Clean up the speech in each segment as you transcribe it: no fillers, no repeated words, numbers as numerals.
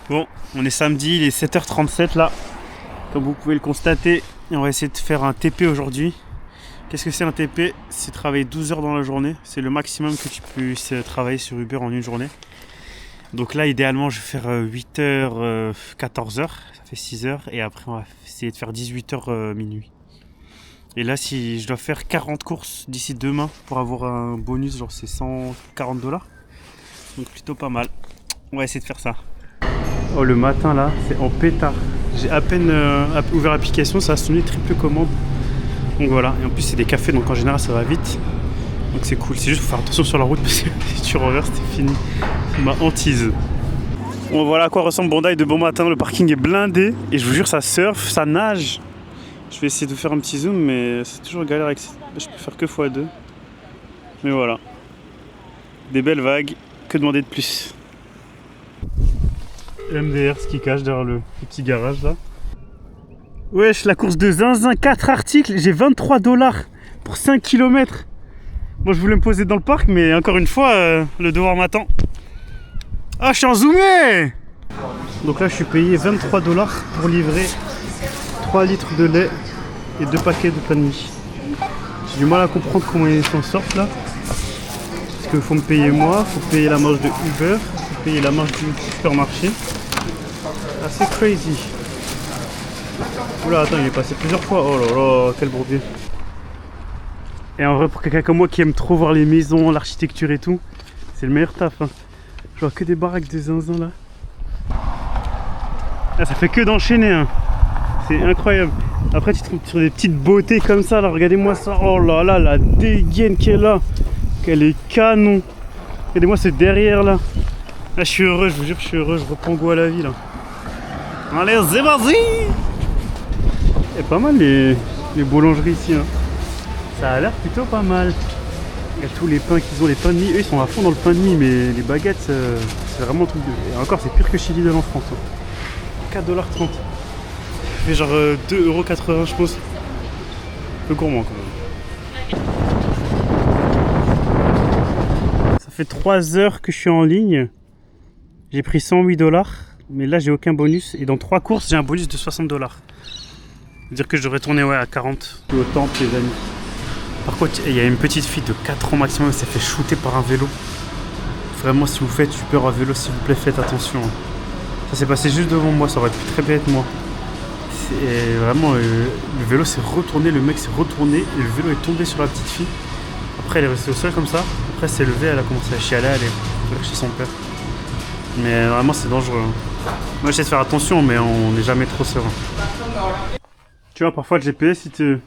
Bon, on est samedi, il est 7h37 là, comme vous pouvez le constater. Et on va essayer de faire un TP aujourd'hui. Qu'est-ce que c'est un TP? C'est travailler 12 heures dans la journée. C'est le maximum que tu puisses travailler sur Uber en une journée. Donc là, idéalement, je vais faire 8h, 14h, ça fait 6 heures. Et après, on va essayer de faire 18h minuit. Et là, si je dois faire 40 courses d'ici demain pour avoir un bonus, genre c'est 140 $. Donc plutôt pas mal. On va essayer de faire ça. Oh, le matin là, c'est en pétard. J'ai à peine ouvert l'application, ça a sonné triple commande. Donc voilà, et en plus c'est des cafés, donc en général ça va vite. Donc c'est cool, c'est juste faut faire attention sur la route parce que si tu renverses, c'est fini. C'est ma hantise. Bon, voilà à quoi ressemble Bandai de bon matin. Le parking est blindé et je vous jure, ça surfe, ça nage. Je vais essayer de faire un petit zoom, mais c'est toujours galère avec. Je peux faire que x2. Mais voilà. Des belles vagues, que demander de plus? MDR, ce qui cache derrière le petit garage là. Wesh, la course de zinzin, 4 articles, j'ai 23 $ pour 5 km. Bon, je voulais me poser dans le parc, mais encore une fois, le devoir m'attend. Ah, je suis en zoomé. Donc là, je suis payé 23 $ pour livrer 3 litres de lait et 2 paquets de pain de mie. J'ai du mal à comprendre comment ils s'en sortent là. Parce qu'il faut me payer moi, il faut payer la marge de Uber, il faut payer la marge du supermarché. Assez crazy. Oula, attends, il est passé plusieurs fois. Oh là là, quel bourbier. Et en vrai, pour quelqu'un comme moi qui aime trop voir les maisons, l'architecture et tout, c'est le meilleur taf. Hein. Je vois que des baraques de zinzin là. Ah, ça fait que d'enchaîner. Hein. C'est incroyable. Après, tu te trouves sur des petites beautés comme ça. Là, regardez-moi ça. Oh là là, la dégaine qu'elle a. Qu'elle est canon. Regardez-moi ce derrière là. Là, je suis heureux, je vous jure, je suis heureux. Je reprends goût à la vie là. Allez, c'est parti! Il y a pas mal les boulangeries ici. Hein. Ça a l'air plutôt pas mal. Il y a tous les pains qu'ils ont, les pains de mie. Eux, ils sont à fond dans le pain de mie, mais les baguettes, c'est vraiment un truc de. Et encore, c'est pire que chez Lidl en France. Hein. 4,30 $. Ça fait genre 2,80 €, je pense. Un peu gourmand quand même. Ça fait 3 heures que je suis en ligne. J'ai pris 108 $. Mais là, j'ai aucun bonus. Et dans 3 courses, j'ai un bonus de 60 $. Dire que je devrais tourner à 40 au temple, les amis. Par contre, il y a une petite fille de 4 ans maximum qui s'est fait shooter par un vélo. Vraiment, si vous faites peur à vélo, s'il vous plaît, faites attention. Ça s'est passé juste devant moi, ça aurait pu très bien être moi. Et vraiment, le vélo s'est retourné, le mec s'est retourné et le vélo est tombé sur la petite fille. Après, elle est restée au sol comme ça. Après, elle s'est levée, elle a commencé à chialer, elle est chez son père. Mais vraiment, c'est dangereux. Moi, j'essaie de faire attention, mais on n'est jamais trop serein. Tu vois, parfois le GPS, il te...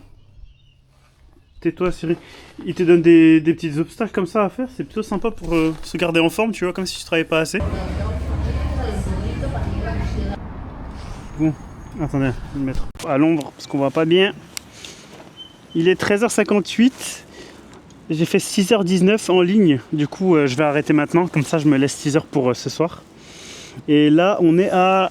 Tais-toi, Siri. Il te donne des petits obstacles comme ça à faire. C'est plutôt sympa pour se garder en forme, tu vois, comme si tu travaillais pas assez. Bon, attendez, je vais me mettre à l'ombre parce qu'on voit pas bien. Il est 13h58. J'ai fait 6h19 en ligne. Du coup, je vais arrêter maintenant. Comme ça, je me laisse 6 heures pour ce soir. Et là, on est à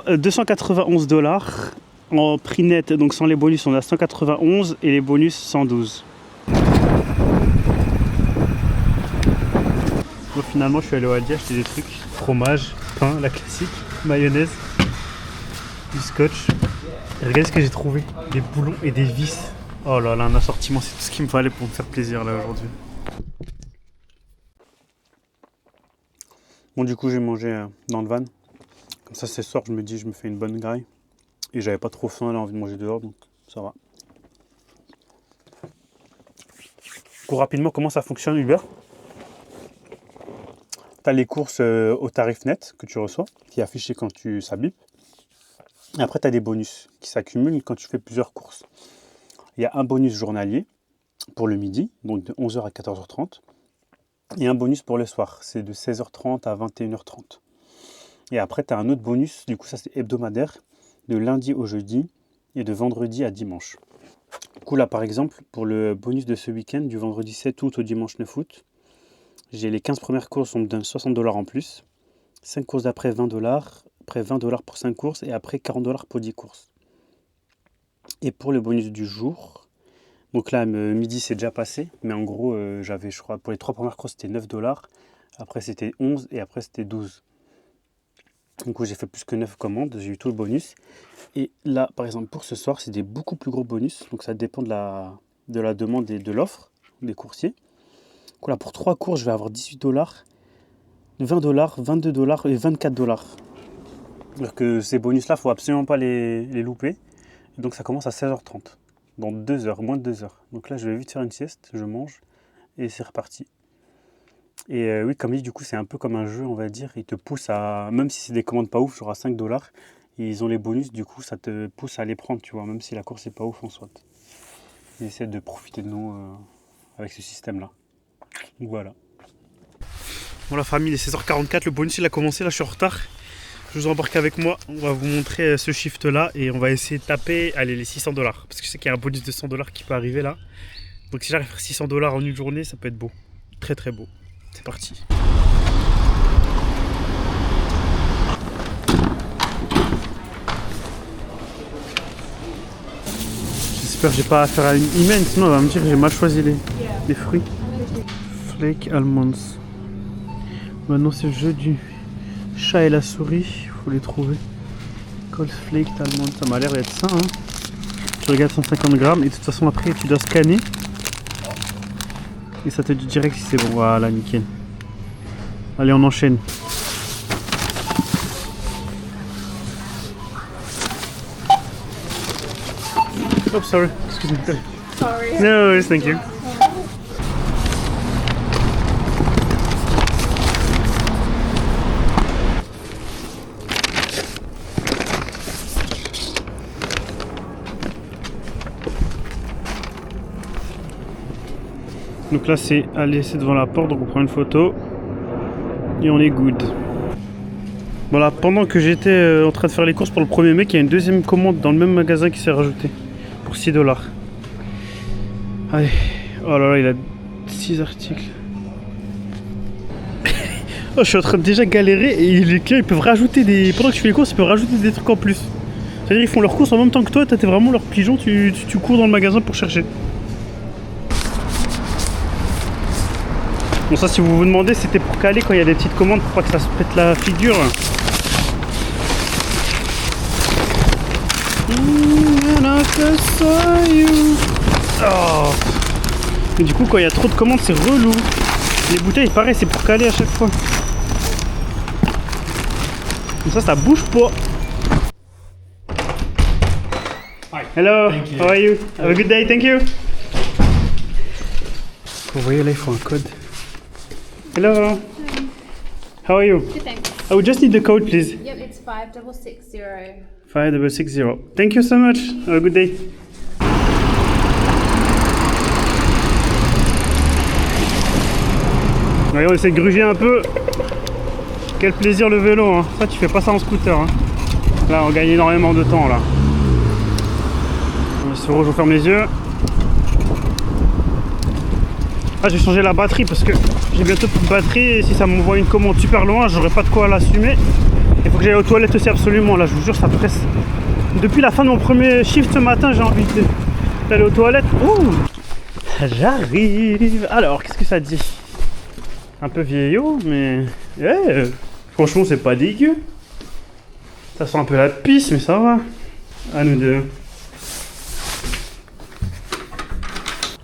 291 $ en prix net, donc sans les bonus on est à 191 et les bonus 112. Donc finalement je suis allé au Aldi acheter des trucs, fromage, pain, la classique, mayonnaise, du scotch. Et regardez ce que j'ai trouvé, des boulons et des vis. Oh là là, un assortiment, c'est tout ce qu'il me fallait pour me faire plaisir là aujourd'hui. Bon, du coup j'ai mangé dans le van. Comme ça, ce soir, je me dis, je me fais une bonne graille. Et j'avais pas trop faim, là, envie de manger dehors, donc ça va. Du coup, rapidement, comment ça fonctionne Uber? Tu as les courses au tarif net que tu reçois, qui est affiché quand ça bip. Et après, tu as des bonus qui s'accumulent quand tu fais plusieurs courses. Il y a un bonus journalier pour le midi, donc de 11h à 14h30. Et un bonus pour le soir, c'est de 16h30 à 21h30. Et après, tu as un autre bonus, du coup, ça c'est hebdomadaire, de lundi au jeudi et de vendredi à dimanche. Du coup, là, par exemple, pour le bonus de ce week-end, du vendredi 7 août au dimanche 9 août, j'ai les 15 premières courses, on me donne 60 $ en plus. 5 courses d'après, 20 $. Après, 20 $ pour 5 courses. Et après, 40 $ pour 10 courses. Et pour le bonus du jour, donc là, midi, c'est déjà passé. Mais en gros, j'avais, je crois, pour les 3 premières courses, c'était 9 $. Après, c'était 11 et après, c'était 12. Du coup, j'ai fait plus que 9 commandes, j'ai eu tout le bonus. Et là, par exemple, pour ce soir, c'est des beaucoup plus gros bonus. Donc ça dépend de la demande et de l'offre des coursiers. Donc là, pour 3 courses, je vais avoir 18 $, 20 $, 22 $ et 24 $. C'est-à-dire que ces bonus-là, il ne faut absolument pas les louper. Et donc ça commence à 16h30, dans 2 heures, moins de 2 heures. Donc là, je vais vite faire une sieste, je mange et c'est reparti. Et oui, comme dit, du coup, c'est un peu comme un jeu, on va dire. Ils te poussent à, même si c'est des commandes pas ouf, genre à 5 $, ils ont les bonus, du coup, ça te pousse à les prendre, tu vois, même si la course n'est pas ouf en soi. Ils essaient de profiter de nous avec ce système-là. Donc voilà. Bon, la famille, il est 16h44, le bonus il a commencé, là je suis en retard. Je vous embarque avec moi, on va vous montrer ce shift là et on va essayer de taper les 600 $. Parce que je sais qu'il y a un bonus de 100 $ qui peut arriver là. Donc si j'arrive à faire 600 $ en une journée, ça peut être beau. Très très beau. C'est parti. J'espère que j'ai pas affaire à une email, sinon elle va me dire que j'ai mal choisi les fruits. Flake almonds. Maintenant c'est le jeu du chat et la souris, il faut les trouver. Cold flake almonds, ça m'a l'air d'être ça. Hein. Tu regardes 150 grammes et de toute façon après tu dois scanner. Et ça te dit direct si c'est bon. Voilà, nickel. Allez, on enchaîne. Oh, sorry. Excuse me. Sorry. No, thank you. Donc là c'est aller c'est devant la porte, donc on prend une photo et on est good. Voilà, pendant que j'étais en train de faire les courses pour le premier mec, il y a une deuxième commande dans le même magasin qui s'est rajoutée pour 6 $. Allez, oh là là, il a 6 articles. Oh, je suis en train de déjà galérer et les clients ils peuvent rajouter des. Pendant que tu fais les courses, ils peuvent rajouter des trucs en plus. C'est-à-dire ils font leurs courses en même temps que toi, t'es vraiment leur pigeon, tu cours dans le magasin pour chercher. Bon, ça, si vous vous demandez, c'était pour caler quand il y a des petites commandes pour pas que ça se pète la figure. Oh. Et du coup, quand il y a trop de commandes, c'est relou. Les bouteilles, pareil, c'est pour caler à chaque fois. Comme ça bouge pas. Hi. Hello, Thank you. how are you? Have a good day, thank you. Vous voyez là, il faut un code. Hello. How are you? Good, thanks. I would just need the code, please. Yep, it's 5660. 5660. Thank you so much. Have a good day. Voyons, on essaie de gruger un peu. Quel plaisir le vélo, hein. Ça tu fais pas ça en scooter, hein. Là on gagne énormément de temps là. Je vous ferme les yeux. Ah, je vais changer la batterie parce que j'ai bientôt plus de batterie et si ça m'envoie une commande super loin, j'aurai pas de quoi l'assumer. Il faut que j'aille aux toilettes aussi absolument, là je vous jure ça presse. Depuis la fin de mon premier shift ce matin, j'ai envie d'aller aux toilettes. Ouh, j'arrive. Alors, qu'est-ce que ça dit? Un peu vieillot, mais franchement c'est pas dégueu. Ça sent un peu la pisse, mais ça va. À nous deux.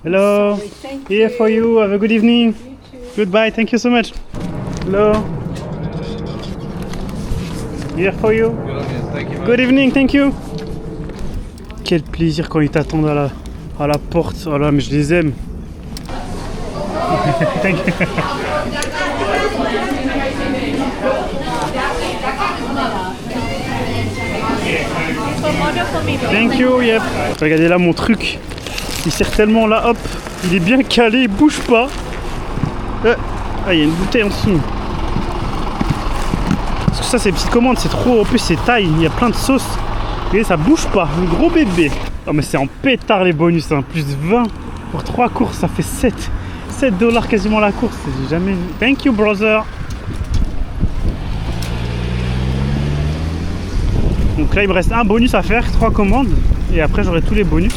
Hello. Thank Here for you. Have a good evening. You too. Goodbye. Thank you so much. Hello. Here for you. Good evening. Thank you. Quel plaisir quand ils t'attendent à la porte. Oh là, mais je les aime. Thank you. Thank you. Yep. Regardez là mon truc. Il sert tellement là, hop, il est bien calé, il bouge pas. Ah, il y a une bouteille en dessous. Parce que ça, c'est petites commandes, c'est trop. En plus, c'est taille, il y a plein de sauces. Et ça bouge pas, un gros bébé. Oh, mais c'est en pétard les bonus, hein. Plus 20 pour 3 courses, ça fait 7 $ quasiment la course. J'ai jamais vu. Thank you, brother. Donc là, il me reste un bonus à faire, 3 commandes. Et après, j'aurai tous les bonus.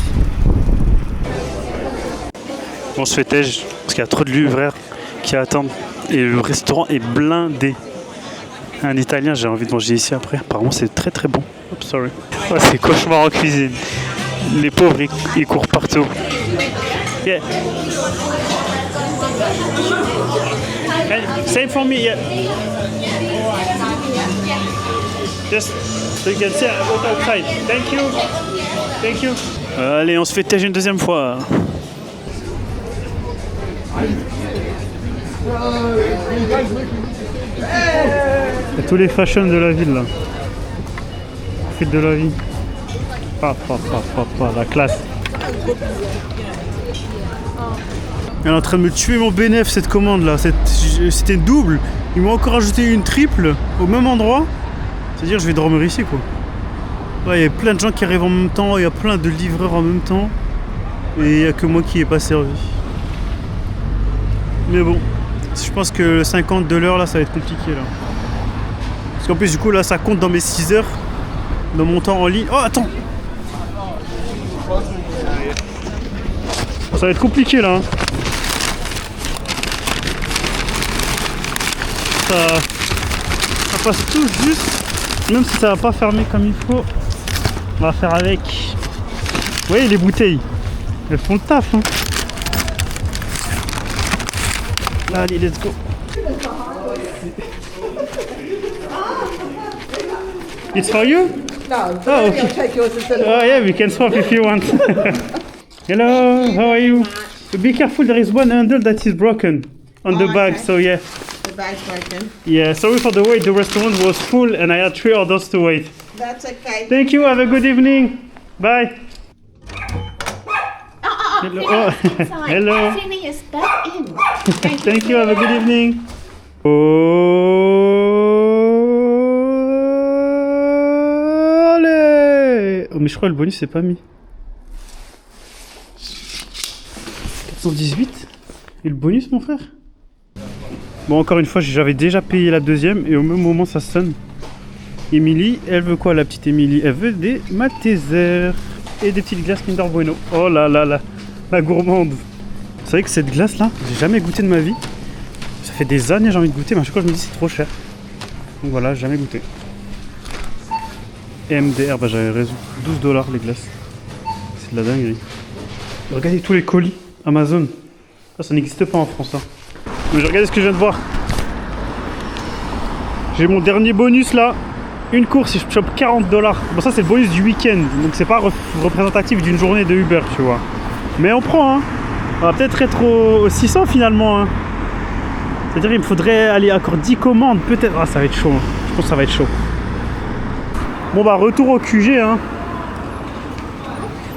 On se fait tège parce qu'il y a trop de livreurs qui attendent et le restaurant est blindé. Un italien, j'ai envie de manger ici après. Apparemment, c'est très très bon. Oops, sorry. Oh, c'est cauchemar en cuisine. Les pauvres, ils courent partout. Yeah. Same for me, yeah. Just so you can see outside. Thank you. Thank you. Allez, on se fait têche une deuxième fois. Il y a tous les fashions de la ville là. Profite de la vie. La classe. Elle est en train de me tuer mon bénéf cette commande là. C'était une double. Ils m'ont encore ajouté une triple au même endroit. C'est-à-dire je vais dormir ici quoi. Ouais, il y a plein de gens qui arrivent en même temps, il y a plein de livreurs en même temps. Et il n'y a que moi qui n'ai pas servi. Mais bon, je pense que le 50 de l'heure là ça va être compliqué là. Parce qu'en plus du coup là ça compte dans mes 6 heures. Dans mon temps en ligne. Oh attends. Ça va être compliqué là. Hein. Ça passe tout juste. Même si ça va pas fermer comme il faut. On va faire avec. Vous voyez les bouteilles. Elles font le taf. Hein. Allez, let's go. It's for you? No, Oh, okay. I'll take yours instead of Oh yeah, we can swap if you want. Hello, how are you? Be careful, there is one handle that is broken on the bag, okay. so yeah. the bag's broken. Yeah, sorry for the wait, the restaurant was full and I had 3 orders to wait. That's okay. Thank you, have a good evening. Bye. Hello. Oh. Hello. Cleaning is back in. Thank you, have a good evening. Allez. Oh, mais je crois que le bonus c'est pas mis. 418. Et le bonus, mon frère? Bon, encore une fois, j'avais déjà payé la deuxième et au même moment ça sonne. Émilie, elle veut quoi, la petite Émilie? Elle veut des Maltesers et des petites glaces Kinder Bueno. Oh là là là, la gourmande. Vous savez que cette glace là, j'ai jamais goûté de ma vie. Ça fait des années j'ai envie de goûter, mais à chaque fois je me dis c'est trop cher. Donc voilà, jamais goûté. MDR, bah j'avais raison. 12 $ les glaces. C'est de la dinguerie. Regardez tous les colis Amazon. Ça n'existe pas en France. Hein. Mais regardez ce que je viens de voir. J'ai mon dernier bonus là. Une course, je chope 40 $. Bon, ça c'est le bonus du week-end. Donc c'est pas représentatif d'une journée de Uber, tu vois. Mais on prend, hein. On va peut-être être au 600 finalement. Hein. C'est-à-dire il me faudrait aller encore 10 commandes. Peut-être. Ah, ça va être chaud. Hein. Je pense que ça va être chaud. Bon bah retour au QG. Hein.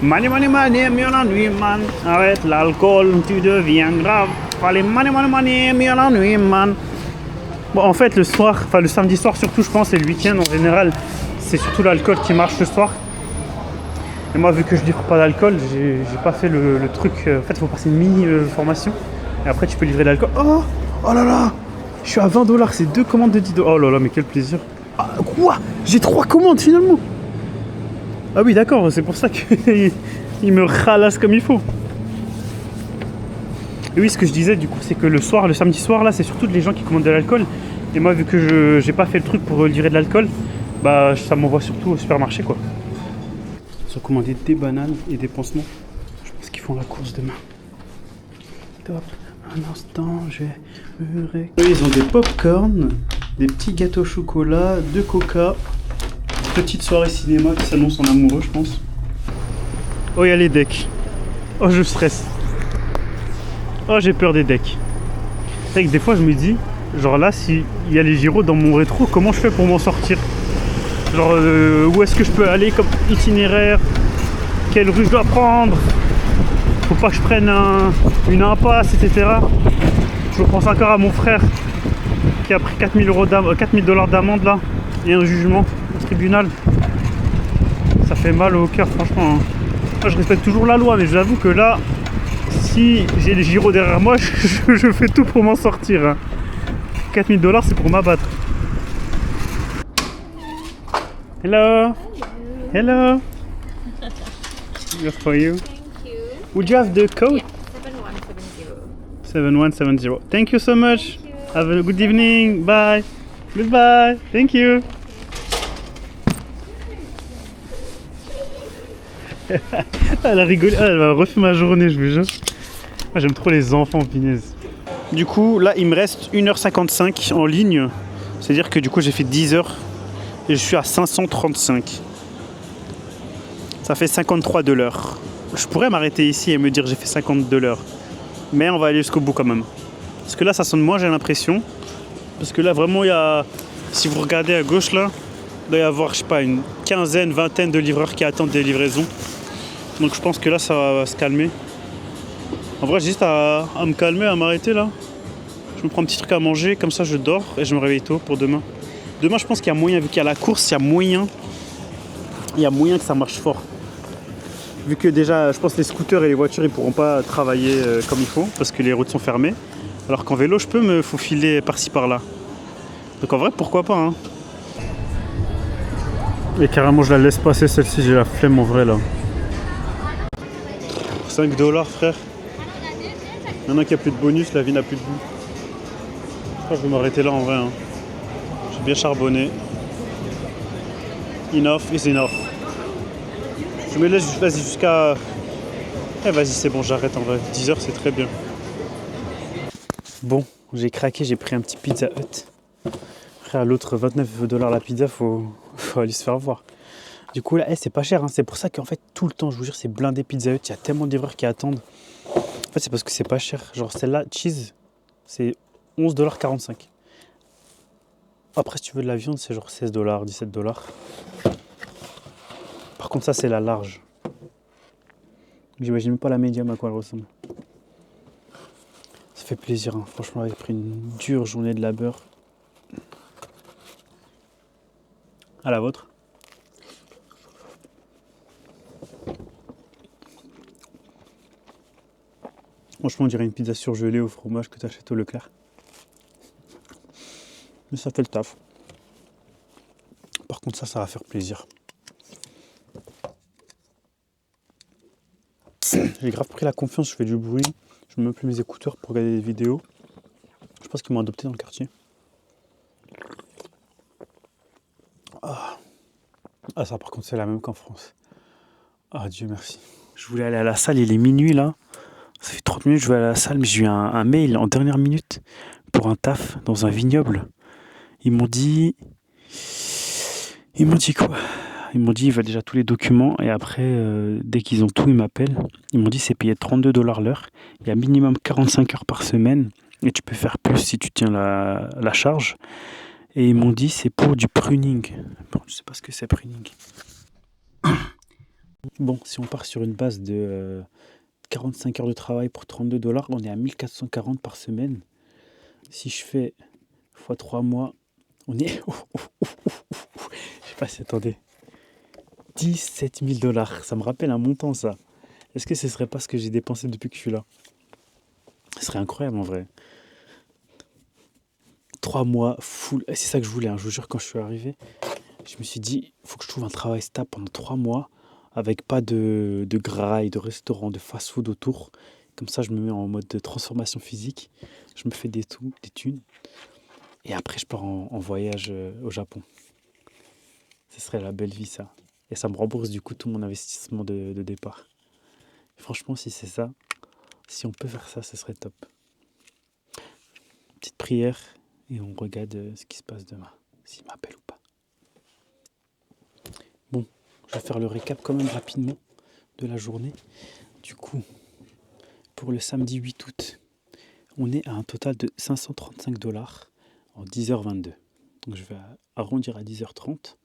Money, money, money, mieux la nuit, man. Arrête l'alcool, tu deviens grave. Allez, money, money, money, mieux la nuit, man. Bon, en fait, le soir, enfin le samedi soir surtout, je pense, et le week-end en général, c'est surtout l'alcool qui marche le soir. Et moi, vu que je livre pas d'alcool, j'ai pas fait le truc. En fait, il faut passer une mini formation. Et après, tu peux livrer de l'alcool. Oh, oh là là, je suis à 20 $. C'est 2 commandes de 10 $. Oh là là, mais quel plaisir. Ah, quoi? J'ai 3 commandes finalement. Ah oui, d'accord, c'est pour ça qu'il me ralasse comme il faut. Et oui, ce que je disais du coup, c'est que le soir, le samedi soir, là, c'est surtout les gens qui commandent de l'alcool. Et moi, vu que j'ai pas fait le truc pour livrer de l'alcool, bah ça m'envoie surtout au supermarché, quoi. Ils ont commandé des bananes et des pansements. Je pense qu'ils font la course demain. Top. Un instant, je vais me ré... Ils ont des pop-corn, des petits gâteaux au chocolat, 2 coca. Petite soirée cinéma qui s'annonce en amoureux, je pense. Oh, il y a les decks. Oh, je stresse. Oh, j'ai peur des decks. C'est vrai que des fois, je me dis, genre là, s'il y a les gyros dans mon rétro, comment je fais pour m'en sortir? Genre, où est-ce que je peux aller comme itinéraire? Quelle rue je dois prendre? Faut pas que je prenne une impasse, etc. Je pense encore à mon frère qui a pris 4000 $ d'amende là et un jugement au tribunal. Ça fait mal au cœur, franchement. Hein. Moi, je respecte toujours la loi, mais j'avoue que là, si j'ai les gyros derrière moi, je fais tout pour m'en sortir. Hein. 4000 $, c'est pour m'abattre. Hello. Hello. Good for you. Thank you. Would you have the code? Yeah, 7170. 7170. Thank you so much. Thank you. Have a good evening. Bye. Goodbye. Thank you. Elle a rigolé. Ah, elle m'a refait ma journée, je vous jure. Ah, j'aime trop les enfants, punaise. Du coup, là, il me reste 1h55 en ligne. C'est-à-dire que du coup, j'ai fait 10 heures. Et je suis à 535. Ça fait 53 de l'heure. Je pourrais m'arrêter ici et me dire j'ai fait 50 de l'heure. Mais on va aller jusqu'au bout quand même. Parce que là, ça sonne moins, j'ai l'impression. Parce que là, vraiment, il y a... Si vous regardez à gauche, là, il doit y avoir, je sais pas, une quinzaine, vingtaine de livreurs qui attendent des livraisons. Donc je pense que là, ça va se calmer. En vrai, j'ai juste à me calmer, à m'arrêter, là. Je me prends un petit truc à manger, comme ça, je dors et je me réveille tôt pour demain. Demain, je pense qu'il y a moyen, vu qu'il y a la course, il y a moyen que ça marche fort. Vu que déjà, je pense que les scooters et les voitures, ils pourront pas travailler comme il faut, parce que les routes sont fermées. Alors qu'en vélo, je peux me faufiler par-ci par-là. Donc en vrai, pourquoi pas, hein. Et carrément, je la laisse passer celle-ci, j'ai la flemme en vrai là. 5 $, frère. Maintenant qu'il n'y a plus de bonus, la vie n'a plus de goût. Je crois que je vais m'arrêter là en vrai, hein. J'ai bien charbonné. Enough is enough. Je me laisse, vas-y, jusqu'à... Eh vas-y, c'est bon, j'arrête en vrai. 10 heures, c'est très bien. Bon, j'ai craqué, j'ai pris un petit Pizza Hut. Frère, l'autre 29 $ la pizza, faut aller se faire voir. Du coup, là, c'est pas cher, hein. C'est pour ça qu'en fait, tout le temps, je vous jure, c'est blindé Pizza Hut. Il y a tellement de livreurs qui attendent. En fait, c'est parce que c'est pas cher. Genre, celle-là, cheese, c'est 11,45 $. Après, si tu veux de la viande, c'est genre 16 $, 17 $. Par contre, ça, c'est la large. J'imagine même pas la médium à quoi elle ressemble. Ça fait plaisir, hein. Franchement, après une dure journée de labeur. À la vôtre. Franchement, on dirait une pizza surgelée au fromage que tu achètes au Leclerc. Mais ça fait le taf. Par contre, ça va faire plaisir. J'ai grave pris la confiance, je fais du bruit. Je me mets plus mes écouteurs pour regarder des vidéos. Je pense qu'ils m'ont adopté dans le quartier. Ah, ça par contre, c'est la même qu'en France. Ah, Dieu merci. Je voulais aller à la salle, il est minuit là. Ça fait 30 minutes que je vais aller à la salle, mais j'ai eu un mail en dernière minute pour un taf dans un vignoble. Ils m'ont dit quoi? Ils m'ont dit ils veulent déjà tous les documents et après, dès qu'ils ont tout, ils m'appellent. Ils m'ont dit c'est payé 32 $ l'heure. Il y a minimum 45 heures par semaine et tu peux faire plus si tu tiens la charge. Et ils m'ont dit c'est pour du pruning. Bon, je sais pas ce que c'est pruning. Bon, si on part sur une base de 45 heures de travail pour 32 $, on est à 1440 par semaine. Si je fais x 3 mois, on est... Je sais pas si attendez. 17 000 $. Ça me rappelle un montant ça. Est-ce que ce serait pas ce que j'ai dépensé depuis que je suis là? Ce serait incroyable en vrai. 3 mois full. Et c'est ça que je voulais, hein. Je vous jure, quand je suis arrivé, je me suis dit, il faut que je trouve un travail stable pendant 3 mois avec pas de graille, de restaurant, de fast-food autour. Comme ça, je me mets en mode de transformation physique. Je me fais des thunes. Et après, je pars en voyage au Japon. Ce serait la belle vie, ça. Et ça me rembourse du coup tout mon investissement de départ. Et franchement, si c'est ça, si on peut faire ça, ce serait top. Petite prière et on regarde ce qui se passe demain. S'il m'appelle ou pas. Bon, je vais faire le récap quand même rapidement de la journée. Du coup, pour le samedi 8 août, on est à un total de 535 $ en 10h22. Donc je vais arrondir à 10h30.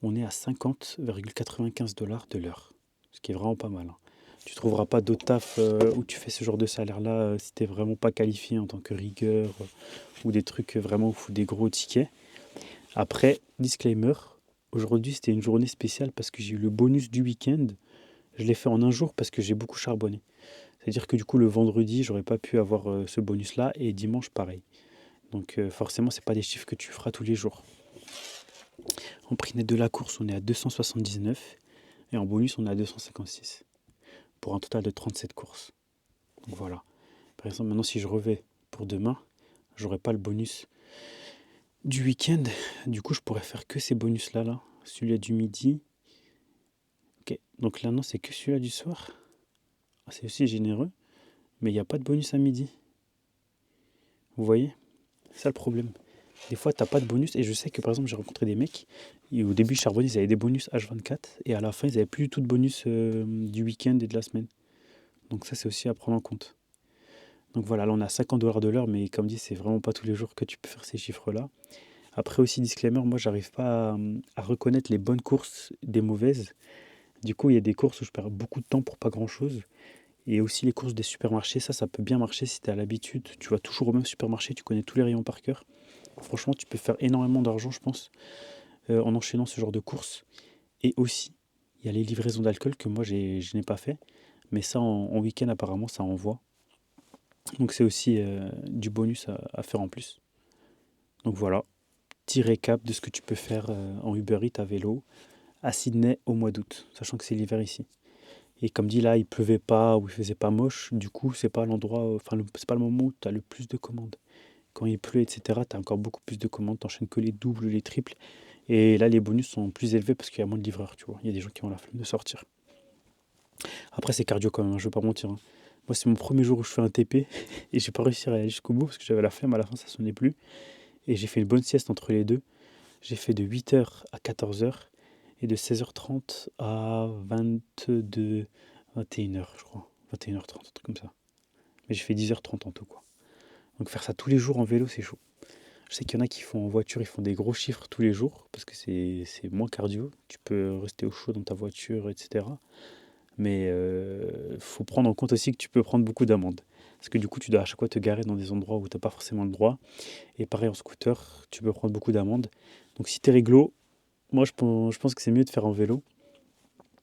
On est à 50,95 $ de l'heure. Ce qui est vraiment pas mal, hein. Tu ne trouveras pas d'autres taf où tu fais ce genre de salaire-là si tu n'es vraiment pas qualifié en tant que rigueur ou des trucs vraiment où il faut des gros tickets. Après, disclaimer, aujourd'hui c'était une journée spéciale parce que j'ai eu le bonus du week-end. Je l'ai fait en un jour parce que j'ai beaucoup charbonné. C'est-à-dire que du coup le vendredi, j'aurais pas pu avoir ce bonus-là et dimanche pareil. Donc forcément, c'est pas des chiffres que tu feras tous les jours. En prix net de la course, on est à 279 et en bonus, on est à 256 pour un total de 37 courses. Donc voilà. Par exemple, maintenant, si je revais pour demain, j'aurais pas le bonus du week-end. Du coup, je pourrais faire que ces bonus-là, là. Celui-là du midi. Ok, donc là, non, c'est que celui-là du soir. Ah, c'est aussi généreux. Mais il n'y a pas de bonus à midi. Vous voyez? C'est ça le problème. Des fois, t'as pas de bonus. Et je sais que, par exemple, j'ai rencontré des mecs. Et au début, Charbonnier, ils avaient des bonus H24. Et à la fin, ils n'avaient plus du tout de bonus du week-end et de la semaine. Donc ça, c'est aussi à prendre en compte. Donc voilà, là, on a 50$ de l'heure. Mais comme dit, c'est vraiment pas tous les jours que tu peux faire ces chiffres-là. Après aussi, disclaimer, moi, j'arrive pas à reconnaître les bonnes courses des mauvaises. Du coup, il y a des courses où je perds beaucoup de temps pour pas grand-chose. Et aussi les courses des supermarchés, ça peut bien marcher si tu as l'habitude. Tu vas toujours au même supermarché, tu connais tous les rayons par cœur. Franchement, tu peux faire énormément d'argent, je pense, en enchaînant ce genre de courses. Et aussi, il y a les livraisons d'alcool que moi, je n'ai pas fait. Mais ça, en week-end, apparemment, ça envoie. Donc c'est aussi du bonus à faire en plus. Donc voilà, petit récap de ce que tu peux faire en Uber Eats à vélo à Sydney au mois d'août, sachant que c'est l'hiver ici. Et comme dit là, il pleuvait pas ou il faisait pas moche, du coup, c'est pas l'endroit, c'est pas le moment où tu as le plus de commandes. Quand il pleut, etc., tu as encore beaucoup plus de commandes, tu n'enchaînes que les doubles, les triples. Et là, les bonus sont plus élevés parce qu'il y a moins de livreurs, tu vois. Il y a des gens qui ont la flemme de sortir. Après, c'est cardio quand même, je vais pas mentir. Moi, c'est mon premier jour où je fais un TP et j'ai pas réussi à aller jusqu'au bout parce que j'avais la flemme, à la fin, ça sonnait plus. Et j'ai fait une bonne sieste entre les deux. J'ai fait de 8h à 14h. Et de 16h30 à 21h, je crois. 21h30, un truc comme ça. Mais j'ai fait 10h30 en tout, quoi. Donc faire ça tous les jours en vélo, c'est chaud. Je sais qu'il y en a qui font en voiture, ils font des gros chiffres tous les jours, parce que c'est moins cardio. Tu peux rester au chaud dans ta voiture, etc. Mais faut prendre en compte aussi que tu peux prendre beaucoup d'amendes. Parce que du coup, tu dois à chaque fois te garer dans des endroits où tu n'as pas forcément le droit. Et pareil, en scooter, tu peux prendre beaucoup d'amendes. Donc si tu es réglo, moi, je pense que c'est mieux de faire en vélo,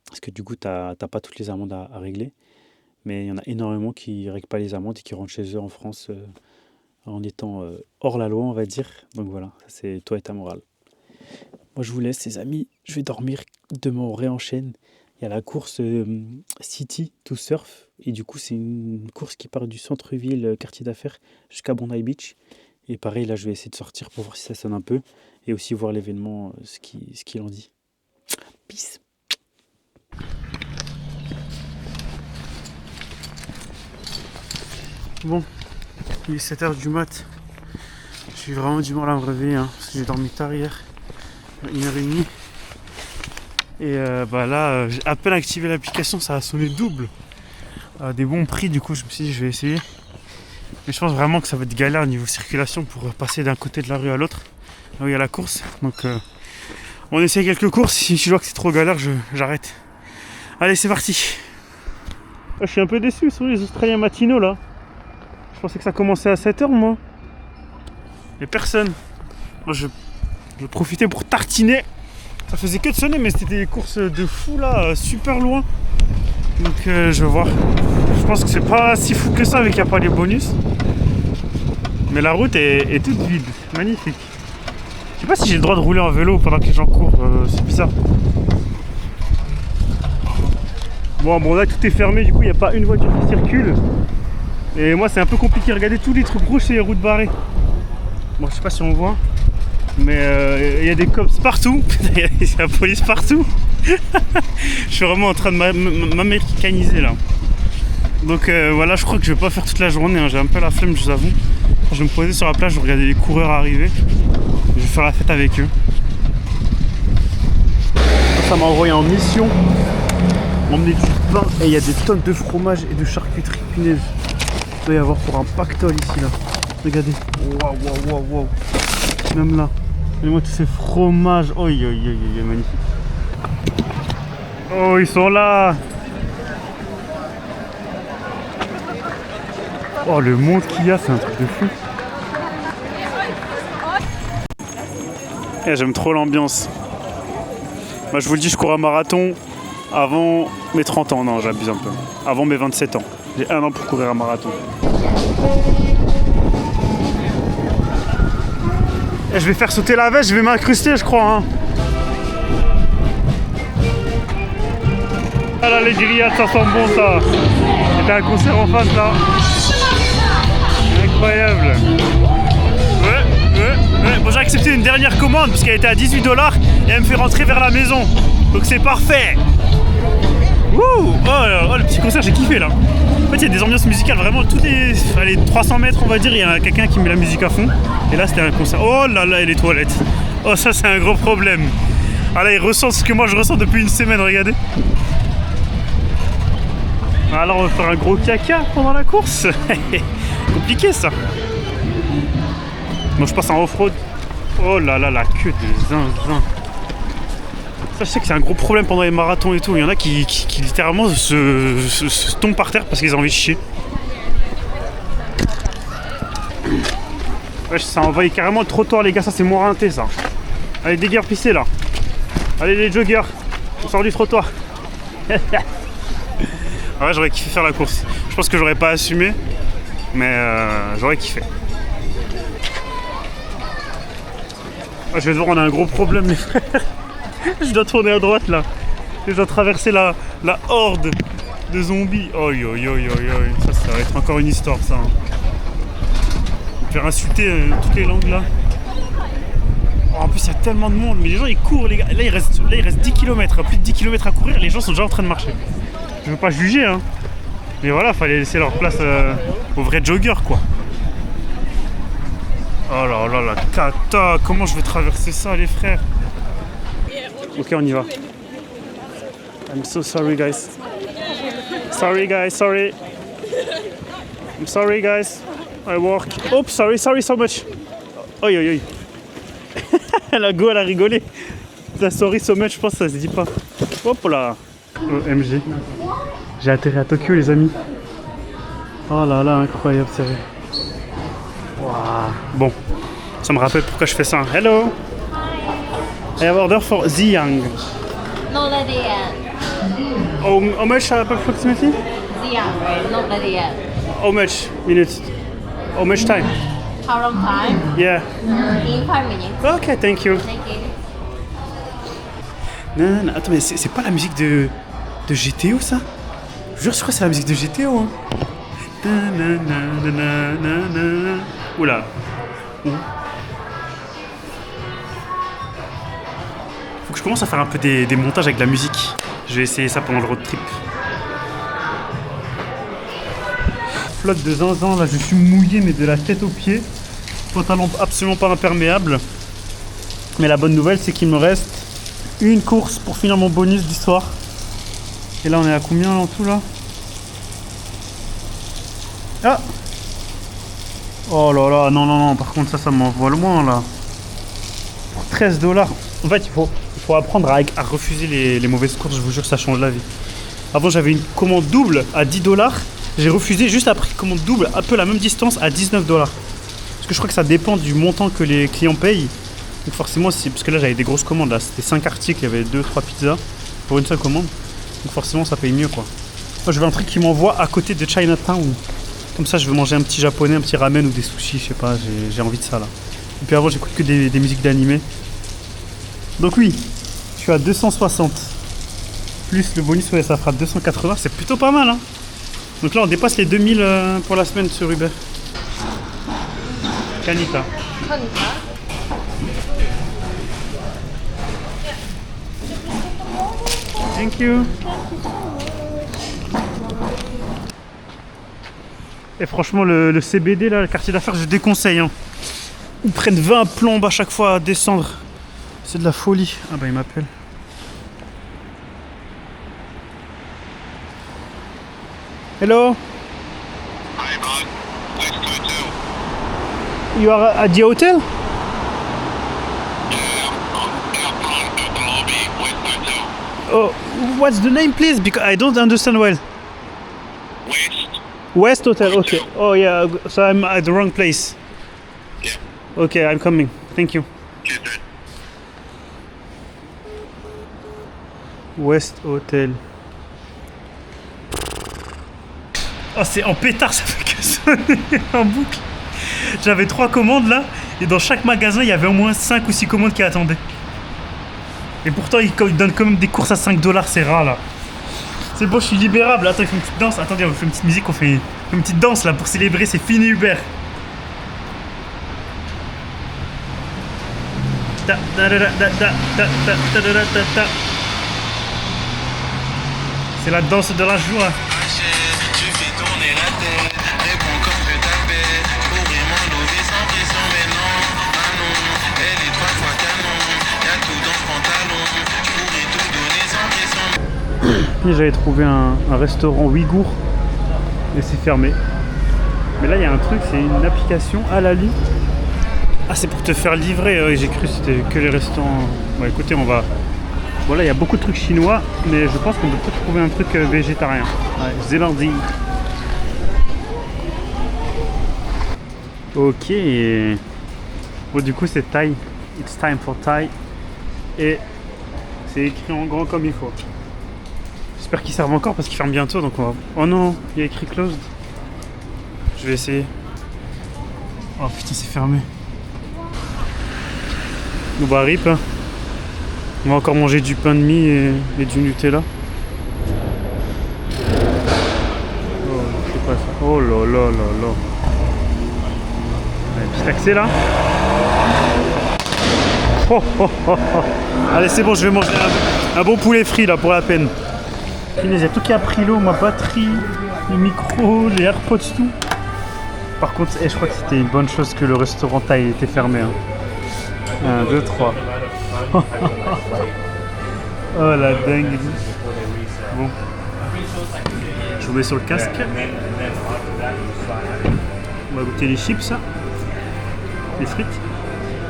parce que du coup, tu n'as pas toutes les amendes à régler. Mais il y en a énormément qui ne règlent pas les amendes et qui rentrent chez eux en France en étant hors la loi, on va dire. Donc voilà, ça, c'est toi et ta morale. Moi, je vous laisse, les amis. Je vais dormir. Demain, on réenchaîne. Il y a la course City to Surf. Et du coup, c'est une course qui part du centre-ville, quartier d'affaires, jusqu'à Bondi Beach. Et pareil, là, je vais essayer de sortir pour voir si ça sonne un peu. Et aussi voir l'événement, ce qu'il en dit. Peace. Bon, il est 7h du mat. J'ai vraiment du mal à me réveiller, parce que j'ai dormi tard hier. 1h30. Et là, j'ai à peine activé l'application, ça a sonné double. À des bons prix, du coup, je me suis dit, je vais essayer. Mais je pense vraiment que ça va être galère au niveau circulation pour passer d'un côté de la rue à l'autre. Là où il y a la course. Donc on essaie quelques courses. Si je vois que c'est trop galère, j'arrête. Allez, c'est parti. Je suis un peu déçu sur les Australiens matinaux là. Je pensais que ça commençait à 7h moi. Mais personne. Moi je profitais pour tartiner. Ça faisait que de sonner, mais c'était des courses de fou là, super loin. Donc je vais voir. Je pense que c'est pas si fou que ça avec qu'il n'y a pas les bonus. Mais la route est toute vide, magnifique. Je sais pas si j'ai le droit de rouler en vélo pendant que les gens courent, c'est bizarre. Bon là tout est fermé, du coup il n'y a pas une voiture qui circule. Et moi c'est un peu compliqué, regardez tous les trucs rouges et les routes barrées. Bon je sais pas si on voit, mais il y a des cops partout, il y a la police partout. Je suis vraiment en train de m'américaniser là. Donc voilà, je crois que je vais pas faire toute la journée, j'ai un peu la flemme, je vous avoue. Je vais me poser sur la plage, je vais regarder les coureurs arriver. Je vais faire la fête avec eux. Ça m'a envoyé en mission. M'emmener du pain et il y a des tonnes de fromage et de charcuterie, punaise. Il doit y avoir pour un pactole ici là. Regardez. Waouh. Même là. Regardez-moi tous ces fromages. Oh, magnifique. Oh, ils sont là. Oh, le monde qu'il y a, c'est un truc de fou. Et j'aime trop l'ambiance. Moi, je vous le dis, je cours un marathon avant mes 30 ans. Non, j'abuse un peu. Avant mes 27 ans. J'ai 1 an pour courir un marathon. Et je vais faire sauter la veste, je vais m'incruster, je crois. Ah là, les grillades, ça sent bon, ça. C'était un concert en face, là. Incroyable. Ouais. Ouais, bon, j'ai accepté une dernière commande parce qu'elle était à 18 $ et elle me fait rentrer vers la maison. Donc c'est parfait. Wouh! Oh, le petit concert, j'ai kiffé là. En fait, il y a des ambiances musicales vraiment toutes les allez, 300 mètres, on va dire. Il y a quelqu'un qui met la musique à fond. Et là, c'était un concert. Oh là là, et les toilettes. Oh, ça, c'est un gros problème. Ah là, il ressent ce que moi je ressens depuis une semaine, regardez. Alors, on va faire un gros caca pendant la course. Compliqué ça. Moi, je passe en off-road. Oh là là, la queue de zinzin. Ça, je sais que c'est un gros problème pendant les marathons et tout. Il y en a qui littéralement se tombent par terre parce qu'ils ont envie de chier. Ouais, ça envahit carrément le trottoir, les gars. Ça, c'est Morinté, ça. Allez, déguerpissez là. Allez, les joggers. On sort du trottoir. Ouais, j'aurais kiffé faire la course. Je pense que j'aurais pas assumé, mais j'aurais kiffé. Ah, je vais devoir, on a un gros problème, les frères. Je dois tourner à droite là. Je dois traverser la horde de zombies. Oi, oi, oi, oi, oi. Ça va être encore une histoire, ça. Hein. Je vais faire insulter toutes les langues là. Oh, en plus, il y a tellement de monde, mais les gens ils courent, les gars. Là, il reste 10 km. Plus de 10 km à courir, les gens sont déjà en train de marcher. Je veux pas juger, hein. Mais voilà, fallait laisser leur place aux vrais joggers, quoi. Oh là là, la cata. Comment je vais traverser ça, les frères? Ok, on y va. I'm so sorry, guys. Sorry, guys, sorry. I'm sorry, guys. I work. Oops, sorry so much. Oi, oi, oi. La go, elle a rigolé. La sorry so much, je pense que ça se dit pas. Hop là. OMG. J'ai atterri à Tokyo, les amis. Oh là là, incroyable, sérieux. Wow. Bon, ça me rappelle pourquoi je fais ça. Hello. I have order for Ziyang. Not ready yet. How much approximately? Xi'an, not ready yet. How much minutes? How much time? How long time? Yeah. In 5 minutes. Okay, thank you. Thank you. Non, non, attends, mais c'est pas la musique de GTO, ça? Je jure, je crois que c'est la musique de GTO, hein. Oula. Faut que je commence à faire un peu des montages avec de la musique. Je vais essayer ça pendant le road trip. Flotte de zinzin, là je suis mouillé mais de la tête aux pieds. Pantalon absolument pas imperméable. Mais la bonne nouvelle c'est qu'il me reste une course pour finir mon bonus d'histoire. Et là on est à combien en tout là? Ah! Oh là là, non, non, non, par contre ça m'envoie loin là. Pour 13 $. En fait il faut apprendre à refuser les mauvaises courses, je vous jure ça change la vie. Avant j'avais une commande double à 10 $. J'ai refusé juste après commande double, un peu la même distance à 19 $. Parce que je crois que ça dépend du montant que les clients payent. Donc forcément, parce que là j'avais des grosses commandes, là c'était 5 articles, il y avait 2-3 pizzas pour une seule commande. Donc forcément ça paye mieux quoi. Moi je veux un truc qui m'envoie à côté de Chinatown. Comme ça je veux manger un petit japonais, un petit ramen ou des sushis, je sais pas, j'ai envie de ça là. Et puis avant j'écoute que des musiques d'animé. Donc oui, je suis à 260. Plus le bonus, ouais, ça fera 280, c'est plutôt pas mal hein. Donc là on dépasse les 2000 pour la semaine sur Uber. Kanita. Thank you. Et franchement le CBD là, le quartier d'affaires, je déconseille hein. Ils prennent 20 plombes à chaque fois à descendre. C'est de la folie. Ah bah il m'appelle. Hello. Hi, bud. West Hotel. You are at the hotel? Out front of the lobby, West Hotel. Oh, what's the name please? Because I don't understand well. West. West Hotel, okay. Oh yeah, so I'm at the wrong place. Yeah. Okay, I'm coming. Thank you. Cheers, dude. West Hotel. Oh, c'est en pétard, ça fait que sonner en boucle. J'avais 3 commandes là, et dans chaque magasin, il y avait au moins 5 ou 6 commandes qui attendaient. Et pourtant, ils donnent quand même des courses à 5 $, c'est rare là. C'est bon, je suis libérable. Attends, il faut une petite danse. Attendez, on fait une petite musique, on fait une petite danse là pour célébrer, c'est fini Uber. C'est la danse de la joie. Tu fais tourner la tête, réponds quand je t'appelle. Pourrais m'enlever sans pression, mais non, ah non. Elle est 3 fois canon, y'a tout dans ce pantalon. Je pourrais tout donner sans pression. Puis j'avais trouvé un restaurant ouïghour et c'est fermé. Mais là il y a un truc, c'est une application Halali. Ah, c'est pour te faire livrer, j'ai cru que c'était que les restaurants. Bon écoutez, on va... Voilà, il y a beaucoup de trucs chinois, mais je pense qu'on peut peut-être trouver un truc végétarien. Ouais, Zélandie. Ok. Bon, du coup, c'est Thai. It's time for Thai. Et c'est écrit en grand comme il faut. J'espère qu'ils servent encore parce qu'ils ferment bientôt, donc on va... Oh non, il y a écrit closed. Je vais essayer. Oh putain, c'est fermé. Bon bah rip, hein. On va encore manger du pain de mie et du Nutella. Oh, c'est pas ça. Oh là là là là. Un petit accès là. Oh, oh, oh, oh. Allez c'est bon, je vais manger un bon poulet frit là pour la peine. Il y a tout qui a pris l'eau, ma batterie, les micros, les AirPods, tout. Par contre, je crois que c'était une bonne chose que le restaurant Thaï était fermé. Hein. 1, 2, 3. Oh la dingue. Bon. Je vous mets sur le casque. On va goûter les chips. Les frites.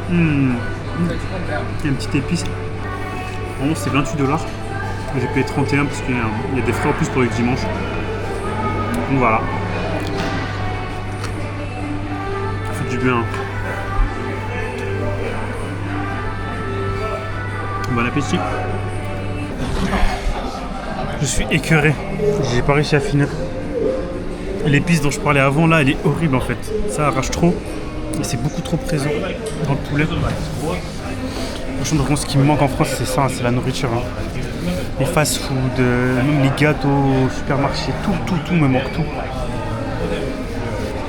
Il y a une petite épice. Bon, c'est 28 $. J'ai payé 31 parce qu'il y a des frais en plus pour le dimanche. Donc voilà. Ça fait du bien. Bon appétit. Je suis écœuré. J'ai pas réussi à finir. L'épice dont je parlais avant là, elle est horrible en fait. Ça arrache trop. Et c'est beaucoup trop présent dans le poulet. Franchement, ce qui me manque en France, c'est ça, c'est la nourriture. Hein. Les fast-food, même les gâteaux au supermarché, tout me manque tout.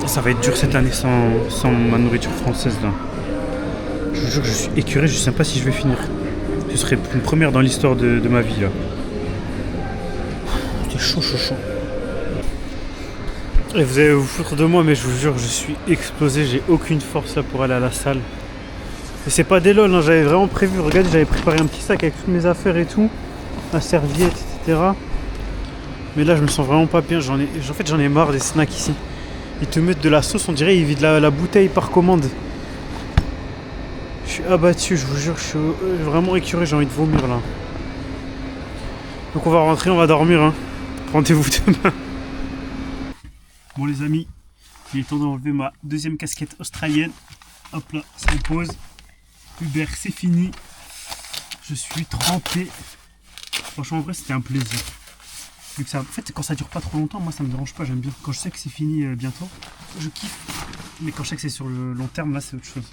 Et ça va être dur cette année sans ma nourriture française là. Je vous jure que je suis écœuré, je sais pas si je vais finir. Ce serait une première dans l'histoire de ma vie là. C'est chaud. Et vous allez vous foutre de moi, mais je vous jure, je suis explosé, j'ai aucune force là pour aller à la salle. Et c'est pas des lol, hein, j'avais vraiment prévu, regardez, j'avais préparé un petit sac avec toutes mes affaires et tout, ma serviette, etc. Mais là je me sens vraiment pas bien, j'en ai marre des snacks ici. Ils te mettent de la sauce, on dirait ils vident la bouteille par commande. Je suis abattu, je vous jure, je suis vraiment écœuré, j'ai envie de vomir là. Donc on va rentrer, on va dormir, hein. Rendez-vous demain. Bon les amis, il est temps d'enlever ma deuxième casquette australienne. Hop là, ça me pose. Uber, c'est fini. Je suis trempé. Franchement, en vrai, c'était un plaisir. Vu que ça, en fait, quand ça dure pas trop longtemps, moi ça me dérange pas, j'aime bien. Quand je sais que c'est fini bientôt, je kiffe. Mais quand je sais que c'est sur le long terme, là c'est autre chose.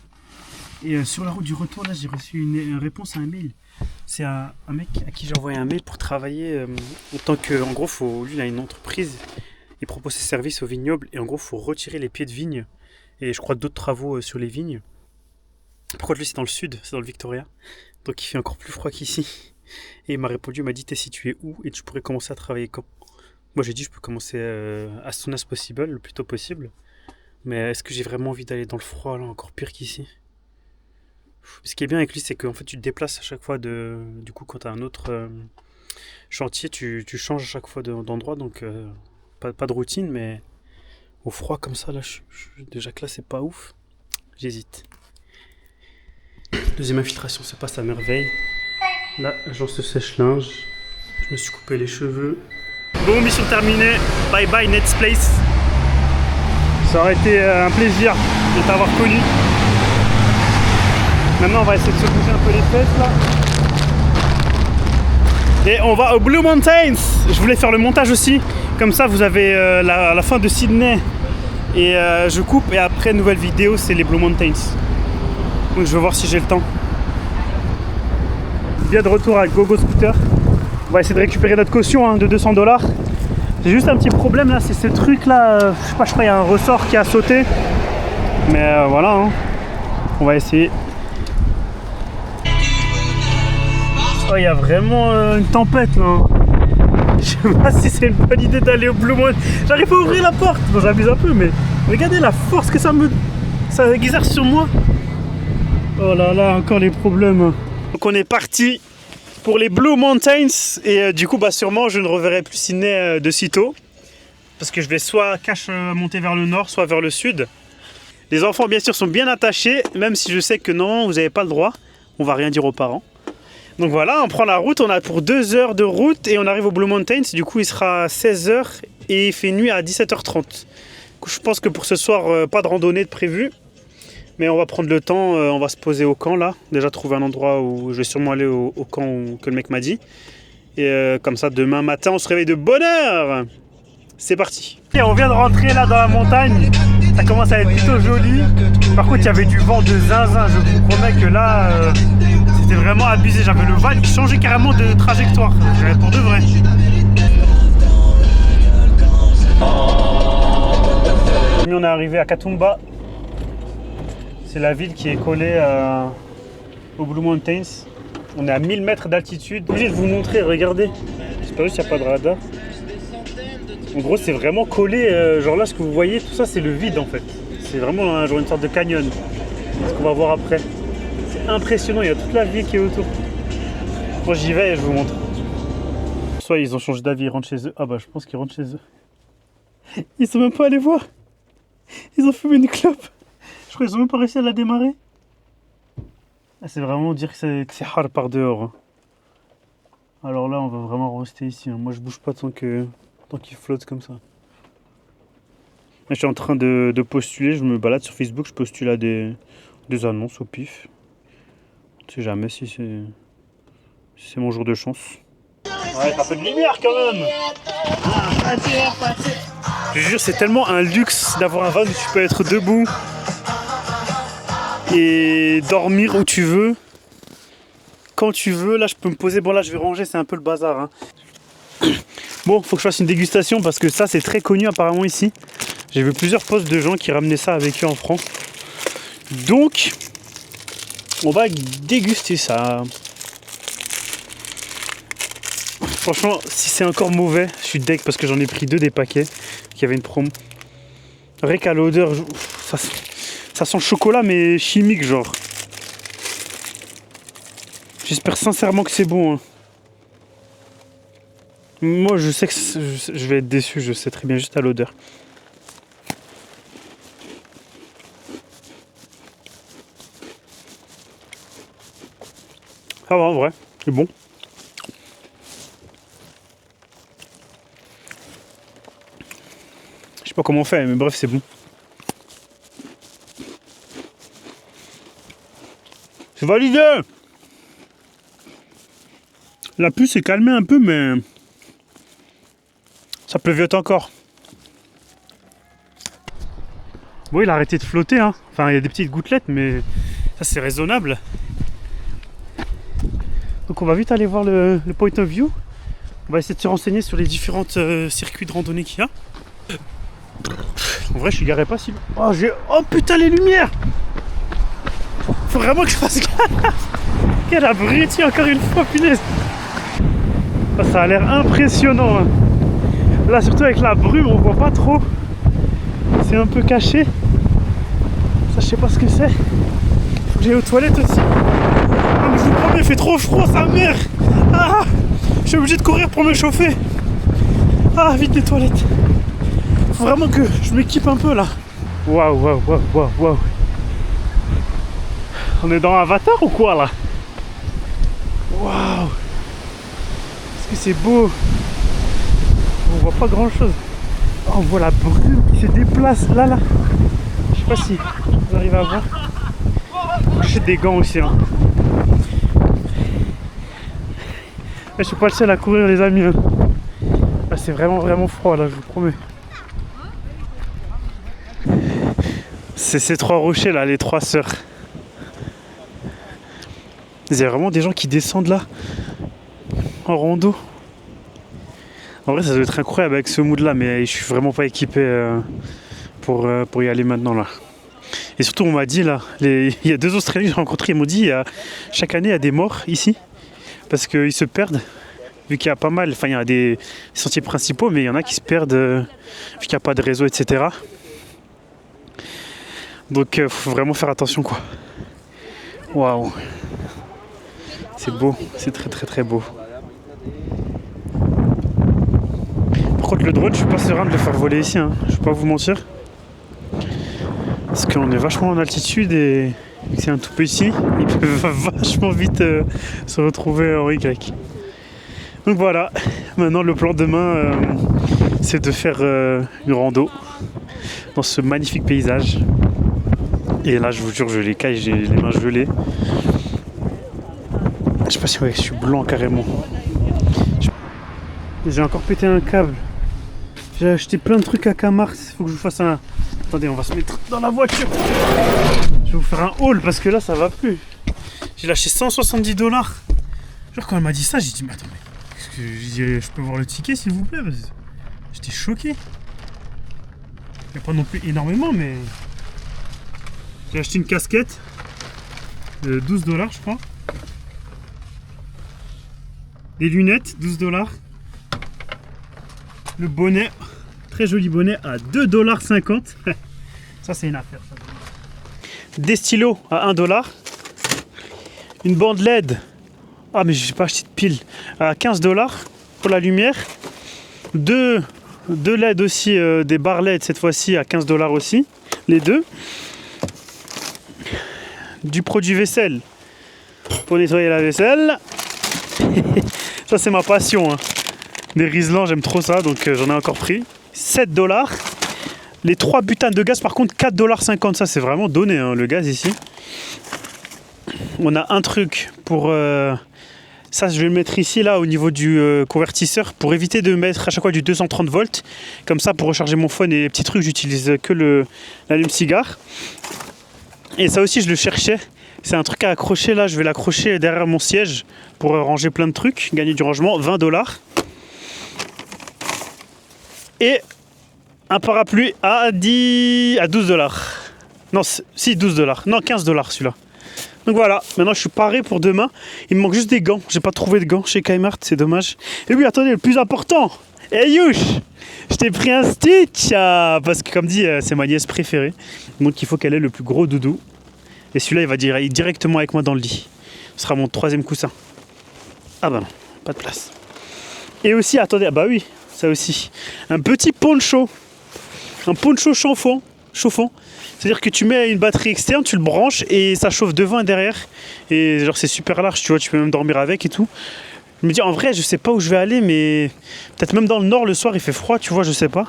Et sur la route du retour, là j'ai reçu une réponse à un mail. C'est un mec à qui j'ai envoyé un mail pour travailler en tant que. En gros, lui il a une entreprise, il propose ses services aux vignobles et en gros, il faut retirer les pieds de vigne et je crois d'autres travaux sur les vignes. Par contre, lui c'est dans le sud, c'est dans le Victoria, donc il fait encore plus froid qu'ici. Et il m'a répondu, il m'a dit t'es situé où et tu pourrais commencer à travailler quand? Moi j'ai dit je peux commencer as soon as possible, le plus tôt possible. Mais est-ce que j'ai vraiment envie d'aller dans le froid là, encore pire qu'ici? Ce qui est bien avec lui, c'est qu'en fait tu te déplaces à chaque fois du coup quand tu as un autre chantier, tu changes à chaque fois d'endroit, donc pas de routine, mais au froid comme ça là, déjà que là c'est pas ouf, j'hésite. Deuxième infiltration, ça passe à merveille. Là, j'en se sèche-linge, je me suis coupé les cheveux. Bon, mission terminée, bye bye Next Place. Ça aurait été un plaisir de t'avoir connu. Maintenant on va essayer de se bouger un peu les fesses là. Et on va aux Blue Mountains. Je voulais faire le montage aussi. Comme ça vous avez la fin de Sydney. Et je coupe et après nouvelle vidéo c'est les Blue Mountains. Donc je vais voir si j'ai le temps. Bien de retour à GoGo Scooter. On va essayer de récupérer notre caution de 200 $. J'ai juste un petit problème là, c'est ce truc là. Je sais pas, je crois qu'il y a un ressort qui a sauté. Mais voilà, hein. On va essayer. Oh, il y a vraiment une tempête là. Je sais pas si c'est une bonne idée d'aller au Blue Mountain. J'arrive pas à ouvrir la porte. Bon, j'abuse un peu, mais regardez la force que ça exerce sur moi. Oh là là, encore les problèmes. Donc on est parti pour les Blue Mountains et du coup, bah sûrement, je ne reverrai plus Sydney de sitôt. Parce que je vais soit monter vers le nord, soit vers le sud. Les enfants, bien sûr, sont bien attachés, même si je sais que non, vous n'avez pas le droit. On va rien dire aux parents. Donc voilà, on prend la route, on a pour 2 heures de route et on arrive au Blue Mountains. Du coup, il sera 16h et il fait nuit à 17h30. Du coup, je pense que pour ce soir, pas de randonnée de prévu. Mais on va prendre le temps, on va se poser au camp là. Déjà trouver un endroit où je vais sûrement aller au camp que le mec m'a dit. Et comme ça, demain matin, on se réveille de bonne heure. C'est parti. Et on vient de rentrer là dans la montagne. Ça commence à être plutôt joli. Par contre, il y avait du vent de zinzin. Je vous promets que là, c'était vraiment abusé. J'avais le van qui changeait carrément de trajectoire. Pour de vrai. On est arrivé à Katoomba. C'est la ville qui est collée aux Blue Mountains. On est à 1000 mètres d'altitude. Je vais vous montrer, regardez. J'espère juste qu'il n'y a pas de radar. En gros, c'est vraiment collé. Genre là, ce que vous voyez, tout ça, c'est le vide en fait. C'est vraiment genre une sorte de canyon. Ce qu'on va voir après. C'est impressionnant, il y a toute la ville qui est autour. Moi, j'y vais et je vous montre. Soit ils ont changé d'avis, ils rentrent chez eux. Ah bah, je pense qu'ils rentrent chez eux. Ils sont même pas allés voir. Ils ont fumé une clope. Je crois qu'ils ont même pas réussi à la démarrer. Ah, c'est vraiment dire que c'est hard par dehors. Hein. Alors là, on va vraiment rester ici. Hein. Moi, je bouge pas tant qu'il flotte comme ça. Là, je suis en train de postuler. Je me balade sur Facebook. Je postule à des annonces au pif. On sait jamais si c'est mon jour de chance. Ouais, un peu de lumière quand même. Je te jure, c'est tellement un luxe d'avoir un van où tu peux être debout et dormir où tu veux, quand tu veux. Là, je peux me poser. Bon, là, je vais ranger, c'est un peu le bazar. Hein. Bon, faut que je fasse une dégustation parce que ça, c'est très connu apparemment ici. J'ai vu plusieurs posts de gens qui ramenaient ça avec eux en France. Donc, on va déguster ça. Franchement, si c'est encore mauvais, je suis deg parce que j'en ai pris 2 des paquets qui avaient une promo. Rien qu'à l'odeur, ça sent le chocolat mais chimique genre. J'espère sincèrement que c'est bon. Hein. Moi je sais que je vais être déçu, je sais très bien juste à l'odeur. Ça va en vrai, c'est bon. Je sais pas comment on fait, mais bref c'est bon. C'est validé. La pluie s'est calmée un peu, mais ça pleuviote encore. Bon, il a arrêté de flotter, hein. Enfin, il y a des petites gouttelettes, mais ça c'est raisonnable. Donc on va vite aller voir le point of view. On va essayer de se renseigner sur les différents circuits de randonnée qu'il y a. En vrai, je suis garé pas si loin. Oh putain, les lumières! Faut vraiment que je fasse gaffe! Quel abruti, encore une fois, punaise! Oh, ça a l'air impressionnant. Hein. Là, surtout avec la brume, on voit pas trop. C'est un peu caché. Ça, je sais pas ce que c'est. Faut que j'aille aux toilettes aussi. Ah, mais je vous promets, il fait trop froid, sa mère! Ah! Je suis obligé de courir pour me chauffer. Ah, vite les toilettes! Faut vraiment que je m'équipe un peu là. Waouh, waouh, waouh, waouh, waouh. On est dans Avatar ou quoi là? Waouh. Est-ce que c'est beau? On voit pas grand chose. Oh, on voit la brume qui se déplace là, là. Je sais pas si vous arrivez à voir. J'ai des gants aussi hein. Je suis pas le seul à courir les amis. Hein. Là, c'est vraiment froid là, je vous promets. C'est ces 3 rochers là, les 3 sœurs. Il y a vraiment des gens qui descendent là en rando. En vrai ça doit être incroyable avec ce mood là, mais je suis vraiment pas équipé pour y aller maintenant là. Et surtout on m'a dit là, il y a 2 Australiens que j'ai rencontrés, ils m'ont dit chaque année il y a des morts ici parce qu'ils se perdent. Vu qu'il y a pas mal, enfin il y a des sentiers principaux, mais il y en a qui se perdent vu qu'il n'y a pas de réseau, etc. Donc faut vraiment faire attention quoi. Waouh. C'est beau, c'est très très très beau. Par contre le drone, je suis pas serein de le faire voler ici, hein. Je vais pas vous mentir. Parce qu'on est vachement en altitude et c'est un tout petit, il peut vachement vite se retrouver en Y. Donc voilà, maintenant le plan demain c'est de faire une rando dans ce magnifique paysage. Et là je vous jure je les caille, j'ai les mains gelées. Je sais pas si vous voyez que je suis blanc carrément. J'ai encore pété un câble. J'ai acheté plein de trucs à Kmart, il faut que je vous fasse un... Attendez, on va se mettre dans la voiture. Je vais vous faire un haul parce que là ça va plus. J'ai lâché 170 $. Genre quand elle m'a dit ça, j'ai dit mais attends mais je peux voir le ticket s'il vous plaît parce que j'étais choqué. Il n'y a pas non plus énormément mais... J'ai acheté une casquette de 12 $, je crois. Des lunettes, 12 $. Le bonnet, très joli bonnet à 2,50 $. Ça c'est une affaire. Ça. Des stylos à 1 $. Une bande LED. Ah mais j'ai pas acheté de pile. À 15 $ pour la lumière. Deux LED aussi, des barres LED cette fois-ci à 15 $ aussi. Les deux. Du produit vaisselle pour nettoyer la vaisselle. Ça c'est ma passion. Hein. Des Riesling, j'aime trop ça, donc j'en ai encore pris. 7 $. Les 3 butanes de gaz par contre 4,50 $. Ça c'est vraiment donné hein, le gaz ici. On a un truc pour... ça je vais le mettre ici là au niveau du convertisseur pour éviter de mettre à chaque fois du 230 volts. Comme ça pour recharger mon phone et les petits trucs j'utilise que l'allume-cigare. Et ça aussi je le cherchais. C'est un truc à accrocher là, je vais l'accrocher derrière mon siège pour ranger plein de trucs, gagner du rangement, 20 $. Et un parapluie à 12 $. Non, si 12 $. Non, 15 $ celui-là. Donc voilà, maintenant je suis paré pour demain. Il me manque juste des gants. J'ai pas trouvé de gants chez Kmart, c'est dommage. Et oui, attendez, le plus important. Hey Youch, je t'ai pris un Stitch parce que comme dit, c'est ma nièce préférée. Donc il faut qu'elle ait le plus gros doudou. Et celui-là, il va directement avec moi dans le lit. Ce sera mon 3e coussin. Ah bah non, pas de place. Et aussi, attendez, ah bah oui, ça aussi. Un petit poncho. Un poncho chauffant. C'est-à-dire que tu mets une batterie externe, tu le branches et ça chauffe devant et derrière. Et genre c'est super large, tu vois, tu peux même dormir avec et tout. Je me dis en vrai, je sais pas où je vais aller, mais peut-être même dans le nord le soir il fait froid, tu vois, je sais pas.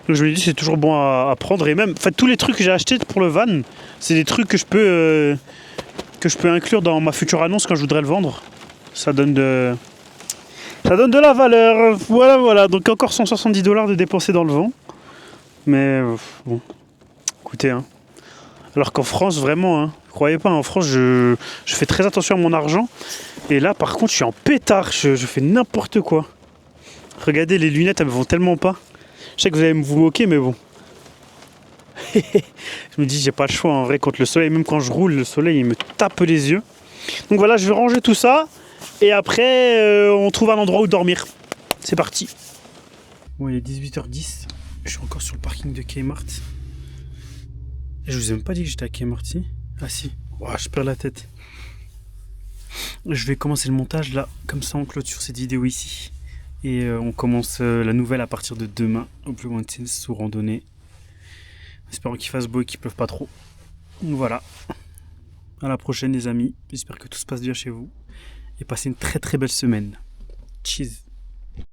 Donc je me dis c'est toujours bon à prendre. Et même, en fait, tous les trucs que j'ai achetés pour le van, c'est des trucs que je peux inclure dans ma future annonce quand je voudrais le vendre. Ça donne de la valeur. Voilà. Donc encore 170 $ de dépenser dans le vent. Mais bon, écoutez, hein. Alors qu'en France, vraiment, hein, croyez pas, en France, je fais très attention à mon argent. Et là, par contre, je suis en pétard, je fais n'importe quoi. Regardez, les lunettes, elles me vont tellement pas. Je sais que vous allez vous moquer, mais bon. Je me dis, j'ai pas le choix, en vrai, contre le soleil. Même quand je roule, le soleil, il me tape les yeux. Donc voilà, je vais ranger tout ça. Et après, on trouve un endroit où dormir. C'est parti. Bon, il est 18h10. Je suis encore sur le parking de Kmart. Et je vous ai même pas dit que j'étais à Kmart, si. Ah si. Ouah, je perds la tête. Je vais commencer le montage là. Comme ça, on clôture cette vidéo ici. Et on commence la nouvelle à partir de demain. Au plus lointain, sous randonnée. Espérons qu'il fasse beau et qu'il pleuve pas trop. Donc voilà. À la prochaine les amis. J'espère que tout se passe bien chez vous. Et passez une très très belle semaine. Cheers.